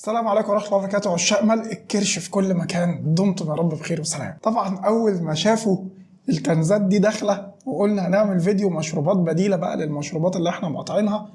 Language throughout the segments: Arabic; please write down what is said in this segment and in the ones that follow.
السلام عليكم ورحمة الله وبركاته. عشاق ملء الكرش في كل مكان، دمتم يا رب بخير وسلام. طبعا أول ما شافوا الكنزات دي داخلة وقلنا هنعمل فيديو مشروبات بديلة بقى للمشروبات اللي احنا مقاطعينها،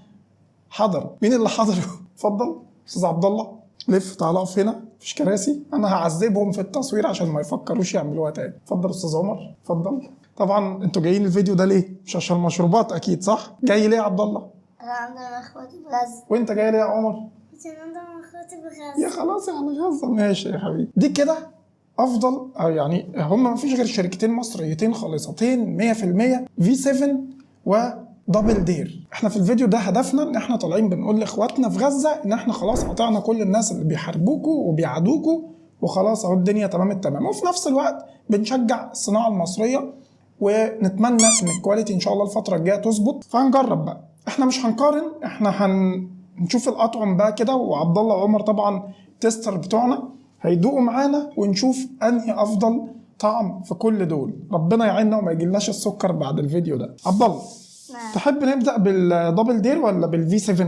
حضروا. مين اللي حضروا؟ اتفضل أستاذ عبد الله، لف تعالى اقف هنا، مفيش كراسي، أنا هعذبهم في التصوير عشان ما يفكروش يعملوها تاني. اتفضل أستاذ عمر، اتفضل. طبعا انتوا جايين الفيديو ده ليه؟ مش عشان المشروبات أكيد، صح؟ جاي ليه يا عبد الله؟ أنا عندنا اخواتي في غزة. وأنت جاي ليه يا عمر؟ عشان عندنا اخواتي في غزة. يا خلاص يعني غزة، ماشي يا حبيبي. دي كده افضل، يعني هم ما فيش غير شركتين مصريتين خالصتين 100%، في 7 ودبل دير. احنا في الفيديو ده هدفنا ان احنا طالعين بنقول لاخواتنا في غزة ان احنا خلاص قطعنا كل الناس اللي بيحاربوكوا وبيعادوكوا، وخلاص اهو الدنيا تمام التمام. وفي نفس الوقت بنشجع الصناعة المصرية ونتمنى ان الكواليتي ان شاء الله الفترة الجاية تظبط. فهنجرب بقى، احنا مش هنقارن، احنا نشوف الاطعم بقى كده، وعبد الله وعمر طبعا تيستر بتوعنا هيدوقوا معانا ونشوف انهي افضل طعم في كل دول. ربنا يعيننا وما يجيلناش السكر بعد الفيديو ده. عبد الله، تحب نبدا بالدبل دير ولا بالفي 7؟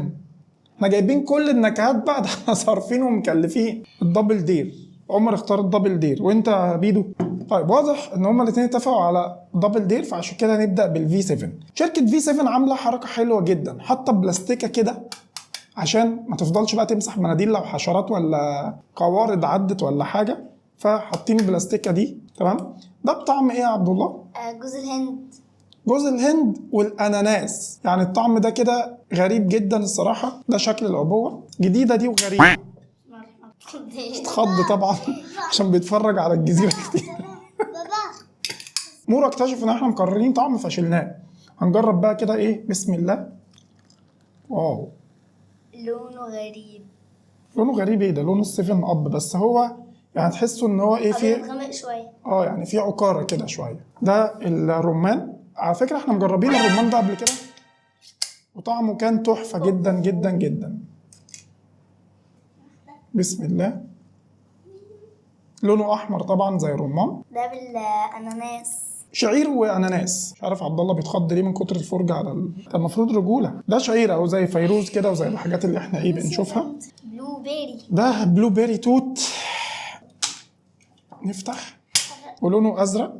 احنا جايبين كل النكهات بقى، ده احنا صارفين ومكلفين. الدبل دير، عمر اختار الدبل دير، وانت يا بيدو؟ طيب واضح ان هما الاثنين اتفقوا على دبل دير، فعشان كده نبدا بالفي 7. شركه في 7 عامله حركه حلوه جدا، حاطه بلاستيكه كده عشان ما تفضلش بقى تمسح مناديل لو حشرات ولا قوارض عدت ولا حاجه، فحاطين البلاستيكه دي. تمام. ده بطعم ايه يا عبد الله؟ جوز الهند. جوز الهند والاناناس. يعني الطعم ده كده غريب جدا الصراحه، ده شكل العبوه جديده دي وغريبه. اتخض طبعا عشان بيتفرج على الجزيره كتير. مورا اكتشف ان احنا مكررين طعم فشلناه. هنجرب بقى كده ايه، بسم الله. واو، لونه غريب. لونه غريب ايه ده؟ لونه السيفن اب، بس هو يعني تحسوا ان هو ايه، فيه غامق شويه. يعني فيه عكاره كده شويه. ده الرمان، على فكره احنا مجربين الرمان ده قبل كده وطعمه كان تحفه جدا جدا جدا. بسم الله. لونه احمر طبعا زي الرمان. ده بالاناناس. شعير واناناس. مش عارف عبد الله بيتخض ليه من كتر الفرجه على ده المفروض رجوله. ده شعير او زي فيروز كده، وزي الحاجات اللي احنا ايه بنشوفها. بلو بيري. ده بلو بيري توت. نفتح، ولونه ازرق،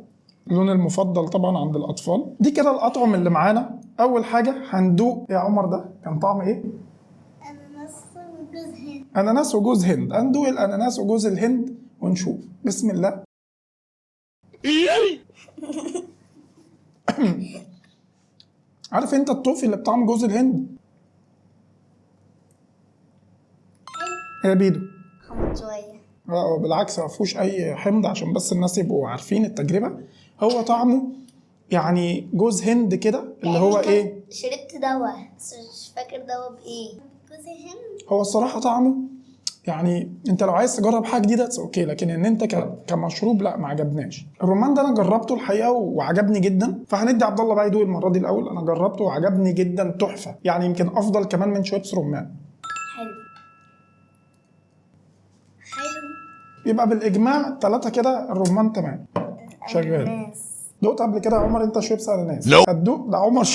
اللون المفضل طبعا عند الاطفال. دي كده الاطعم اللي معانا. اول حاجه هندوق يا عمر، ده كان طعم ايه؟ اناناس وجوز هند. اناناس وجوز هند. هندوق الاناناس وجوز الهند ونشوف. بسم الله. عارف انت الطوفي اللي بطعم جوز الهند؟ يا بيدو حمض شويه. بالعكس، ما فيهوش اي حمض، عشان بس الناس يبقوا عارفين التجربه. هو طعمه يعني جوز هند كده، اللي هو ايه، شربت دواء بس مش فاكر دواء بايه. جوز الهند. هو الصراحه طعمه يعني انت لو عايز تجرب حاجه جديده اوكي، لكن ان انت كمشروب لا، ما عجبناش. الرمان ده انا جربته الحقيقه وعجبني جدا، فهندي عبد الله بقى يدوق المره دي الاول. انا جربته وعجبني جدا، تحفه يعني، يمكن افضل كمان من شويبس رمان. حلو. يبقى بالاجماع 3 كده، الرمان تمام شغال. دقت قبل كده يا عمر انت شويبس اناناس؟ هتدوق ده عمر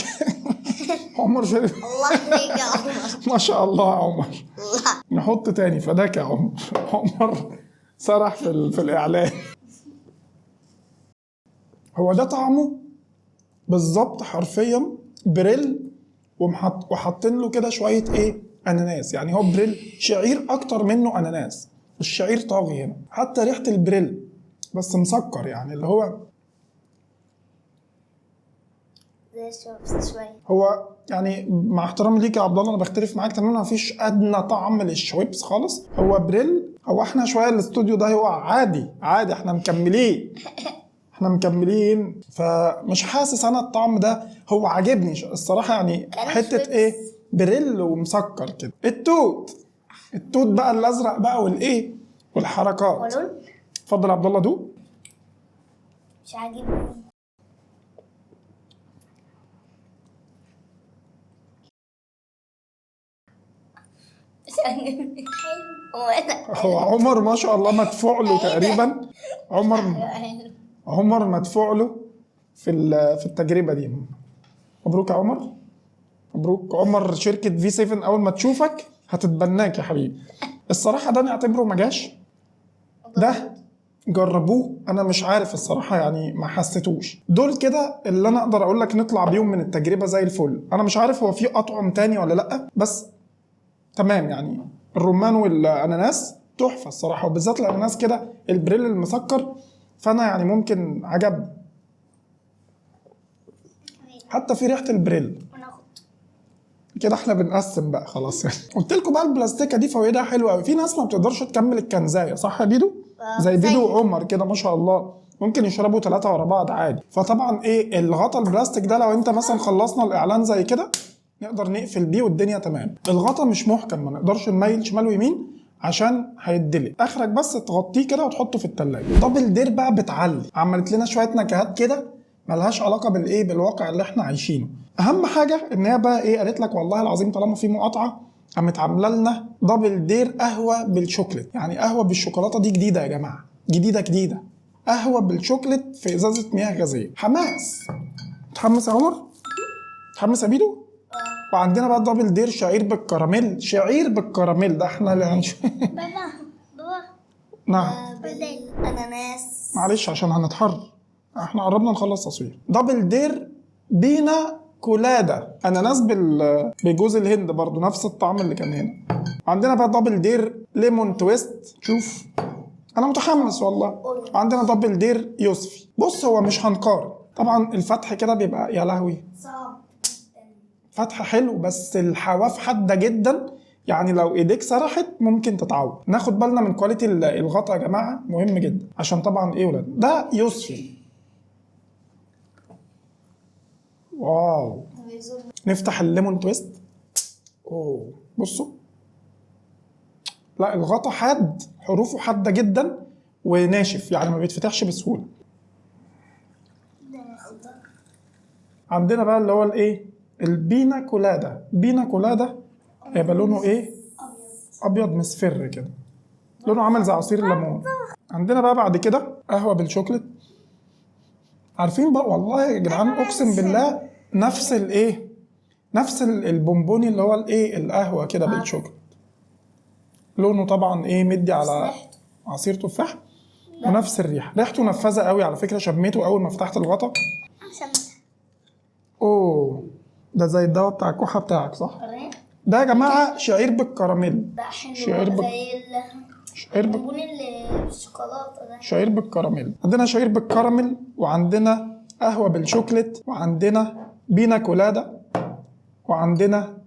عمر شرب. الله يهديك يا عمر. ما شاء الله يا عمر. الله. نحط تاني فداك يا عمر. عمر سرح في الاعلان. هو ده طعمه بالظبط حرفيا بريل، وحاطين له كده شويه ايه، اناناس. يعني هو بريل شعير اكتر منه اناناس. الشعير طاغي هنا، حتى ريحه البريل بس مسكر، يعني اللي هو زي الشويبس شويه. هو يعني مع احترامي ليك يا عبد الله، انا بختلف معاك تماما، مفيش ادنى طعم للشويبس خالص. هو بريل. هو احنا شويه الاستوديو ده هو عادي عادي، احنا مكملين فمش حاسس انا الطعم ده هو عاجبني الصراحه. يعني حته ايه، بريل ومسكر كده. التوت بقى الازرق بقى والايه والحركات. اتفضل يا عبد الله دوق. مش عاجبني. هو عمر ما شاء الله مدفوع له تقريبا. عمر مدفوع له في التجربه دي. مبروك يا عمر، مبروك. عمر شركه في 7 اول ما تشوفك هتتبناك يا حبيبي. الصراحه ده نعتبره ما جاش. ده جربوه، انا مش عارف الصراحه يعني ما حسيتوش. دول كده اللي انا اقدر اقول لك نطلع بيهم من التجربه زي الفل. انا مش عارف هو في اطعم تاني ولا لا، بس تمام يعني. الرمان والاناناس تحفه الصراحه، وبالذات الاناناس كده البريل المسكر، فانا يعني ممكن عجبني حتى في ريحه البريل. كده احنا بنقسم بقى خلاص. قلت لكم بقى البلاستيكه دي فوائدها حلوه قوي. في ناس ما بتقدرش تكمل الكنزايه، صح يا بيدو؟ زي بيدو وعمر كده ما شاء الله، ممكن يشربوا 3 ورا بعض عادي. فطبعا ايه الغطا البلاستيك ده، لو انت مثلا خلصنا الاعلان زي كده نقدر نقفل بيه والدنيا تمام. الغطا مش محكم، ما نقدرش نميل شمال ويمين عشان هيتدلق. اخرك بس تغطيه كده وتحطه في التلاجة. دبل دير بقى بتعلي، عملت لنا شويه نكهات كده ملهاش علاقه بالايه، بالواقع اللي احنا عايشينه. اهم حاجه ان هي بقى ايه، قالت لك والله العظيم طالما في مقاطعه قامت عامله لنا دبل دير قهوه بالشوكليت. يعني قهوه بالشوكولاته دي جديده يا جماعه، جديده. قهوه بالشوكليت في ازازه مياه غازيه. حماس. متحمس يا عمر؟ متحمس يا بيدو؟ وعندنا بقى دبل دير شعير بالكراميل. شعير بالكراميل ده احنا اللي هنشوف. بابا نعم اناناس. معلش عشان هنتحر، احنا قربنا نخلص تصوير. دبل دير بينا كولادا اناناس بجوز الهند، برضو نفس الطعم اللي كان هنا. عندنا بقى دبل دير ليمون تويست. شوف انا متحمس والله. عندنا دبل دير يوسفي. بص هو مش هنقارن طبعا، الفتح كده بيبقى يا لهوي صعب. فتح حلو، بس الحواف حاده جدا، يعني لو ايديك سرحت ممكن تتعور. ناخد بالنا من كواليتي الغطا يا جماعه، مهم جدا عشان طبعا ايه ولاد. ده يوسفي. واو. نفتح الليمون تويست. اوه بصوا، لا الغطا حاد، حروفه حاده جدا وناشف، يعني ما بيتفتحش بسهوله. عندنا بقى اللي هو الايه، البينا كولادا. بينا كولادا هيبقى لونه ايه؟ ابيض مصفر كده، لونه عامل زي عصير الليمون. عندنا بقى بعد كده قهوه بالشوكليت. عارفين بقى والله يا جدعان اقسم بالله نفس الايه، نفس البونبوني اللي هو الايه القهوه كده بالشوكليت. لونه طبعا ايه مدي على عصير تفاح، ونفس الريحه. ريحته نفاذه قوي على فكره، شميته اول ما فتحت الغطا. اوه ده زي الدواء بتاع الكحه بتاعك صح؟ ده يا جماعه شعير بالكراميل. ده حلو شعير زي البونبون اللي بالشوكولاته ده. شعير بالكراميل. عندنا شعير بالكراميل، وعندنا قهوه بالشوكليت، وعندنا بينا كولادا، وعندنا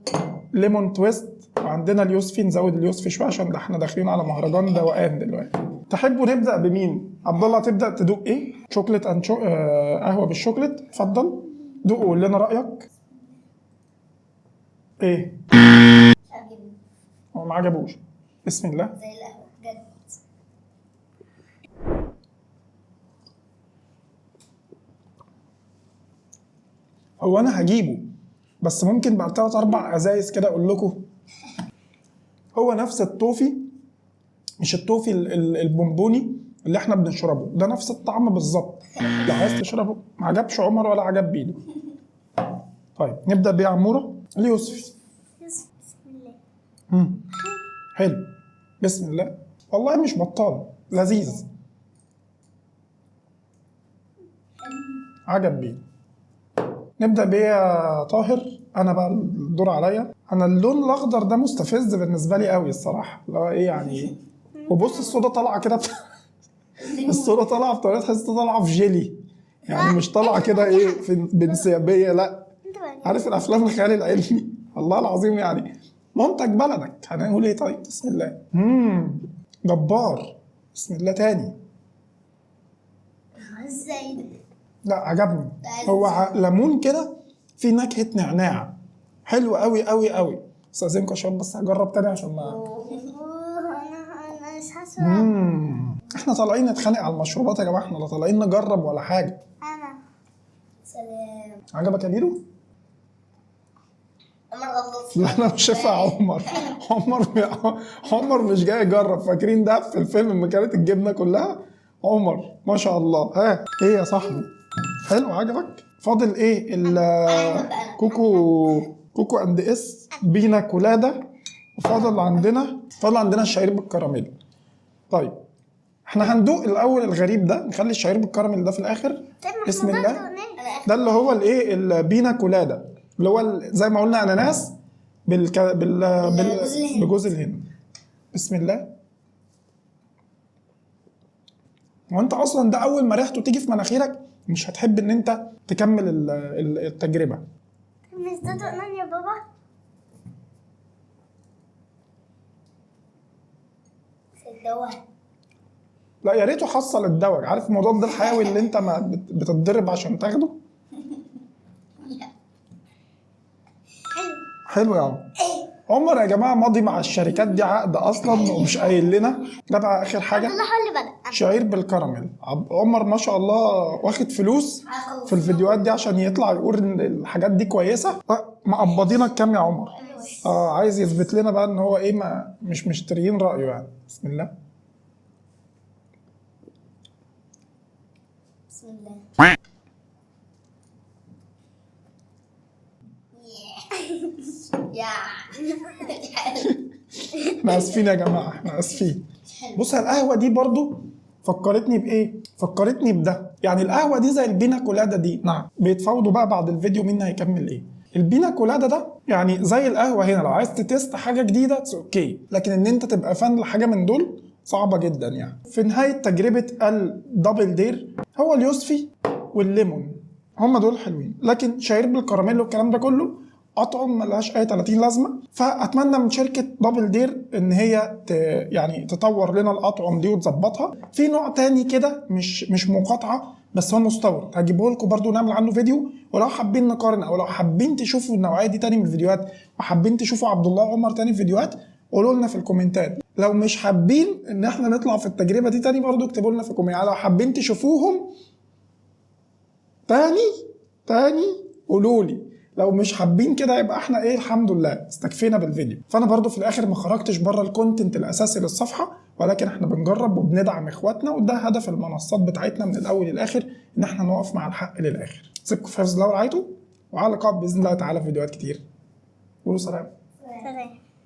ليمون تويست، وعندنا اليوسفي. نزود اليوسفي شويه عشان ده احنا داخلين على مهرجان دوقان دلوقتي. تحبوا نبدا بمين؟ عبد الله تبدا تدوق ايه؟ شوكليت قهوه بالشوكليت. اتفضل دوق وقول لنا رايك ايه. هو ما عجبوش. بسم الله. زي القهوه بجد. هو انا هجيبه بس ممكن بعد 3 4 ازايز كده اقول لكم. هو نفس التوفي، مش التوفي البونبوني اللي احنا بنشربه ده، نفس الطعم بالظبط. لو عايز تشربه. ما عجبش عمر ولا عجب بيدو. طيب نبدا بيه عموره. اليوسفي. بسم الله. حلو. بسم الله. والله مش بطال، لذيذ. عجب بيه. نبدا بيه يا طاهر. انا بقى الدور عليا. انا اللون الاخضر ده مستفز بالنسبه لي قوي الصراحه، اللي هو ايه يعني. وبص الصودا طالعه كده الصودا طالعه بطريقه تحس طالعه في جيلي، يعني مش طالعه كده ايه في بانسيابيه، لا. عارف الافلام الخيال العلمي والله العظيم يعني. منتج بلدك هنقول ايه. طيب بسم الله. جبار. بسم الله تاني. ازاي ده؟ لا عجبني. هو ليمون كده في نكهه نعناع، حلو قوي قوي قوي. استاذنكم عشان بس هجرب تاني عشان ما انا مش حاسه. احنا طالعين نتخانق على المشروبات يا جماعه، احنا لا طالعين نجرب ولا حاجه. انا سلام. عجبك يا بيرو؟ عمر غلط. لا انا مش شايفها عمر. عمر مش جاي يجرب. فاكرين ده في الفيلم لما كانت الجبنه كلها؟ عمر ما شاء الله. ها ايه يا صاحبي؟ حلو عجبك؟ فاضل ايه؟ كوكو اند اس بينا كولادا وفاضل عندنا الشعير بالكراميل. طيب احنا هندوق الاول الغريب ده، نخلي الشعير بالكراميل ده في الاخر. بسم الله. ده اللي هو الايه البينا كولادا، اللي هو زي ما قلنا اناناس بجوز الهند. بسم الله. وانت اصلا ده اول ما ريحته تيجي في مناخيرك مش هتحب ان انت تكمل التجربه. مش ده دقنا يا بابا؟ الدواء. لا يا ريته حصل الدواء. عارف المضاد الحيوي اللي انت ما بتتضرب عشان تاخده؟ حلو يا عمر. يا جماعه ماضي مع الشركات دي عقد اصلا ومش قايل لنا. ده بقى اخر حاجه، شعير بالكراميل. عمر ما شاء الله واخد فلوس في الفيديوهات دي عشان يطلع يقول ان الحاجات دي كويسه. مقبضينك كام يا عمر؟ عايز يثبت لنا بقى ان هو ايه، ما مش مشتريين رايه يعني. بسم الله. بسم الله. احنا اسفين يا جماعه، احنا اسفين. بص القهوه دي برضو فكرتني بايه؟ فكرتني بده. يعني القهوه دي زي البينا كولادا دي. نعم بيتفاوضوا بقى بعد الفيديو مين هيكمل ايه. البينا كولادا ده يعني زي القهوه هنا، لو عايز تتست حاجه جديده اوكي، لكن ان انت تبقى فان لحاجه من دول صعبه جدا يعني. في نهايه تجربه الدبل دير هو اليوسفي والليمون، هم دول حلوين، لكن شعير بالكراميل والكلام ده كله اطعم ملهاش اي 30 لازمه. فاتمنى من شركه دبل دير ان هي يعني تطور لنا الاطعم دي وتظبطها. في نوع تاني كده مش مقاطعه بس هو مستورد، هجيبه لكم برده نعمل عنه فيديو. ولو حابين نقارن او لو حابين تشوفوا النوعيه دي تاني من الفيديوهات وحابين تشوفوا عبد الله عمر تاني في فيديوهات قولوا لنا في الكومنتات. لو مش حابين ان احنا نطلع في التجربه دي تاني برده اكتبوا لنا في الكومنتات. لو حابين تشوفوهم تاني قولوا لي. لو مش حابين كده يبقى احنا ايه الحمد لله استكفينا بالفيديو. فانا برضو في الاخر ما خرجتش بره الكونتنت الاساسي للصفحه، ولكن احنا بنجرب وبندعم اخواتنا، وده هدف المنصات بتاعتنا من الاول للاخر، ان احنا نقف مع الحق للاخر. سيبكم في حفظ الله ورعايته، وعلى لقاء باذن الله تعالى في فيديوهات كتير. قولوا سلام. سلام.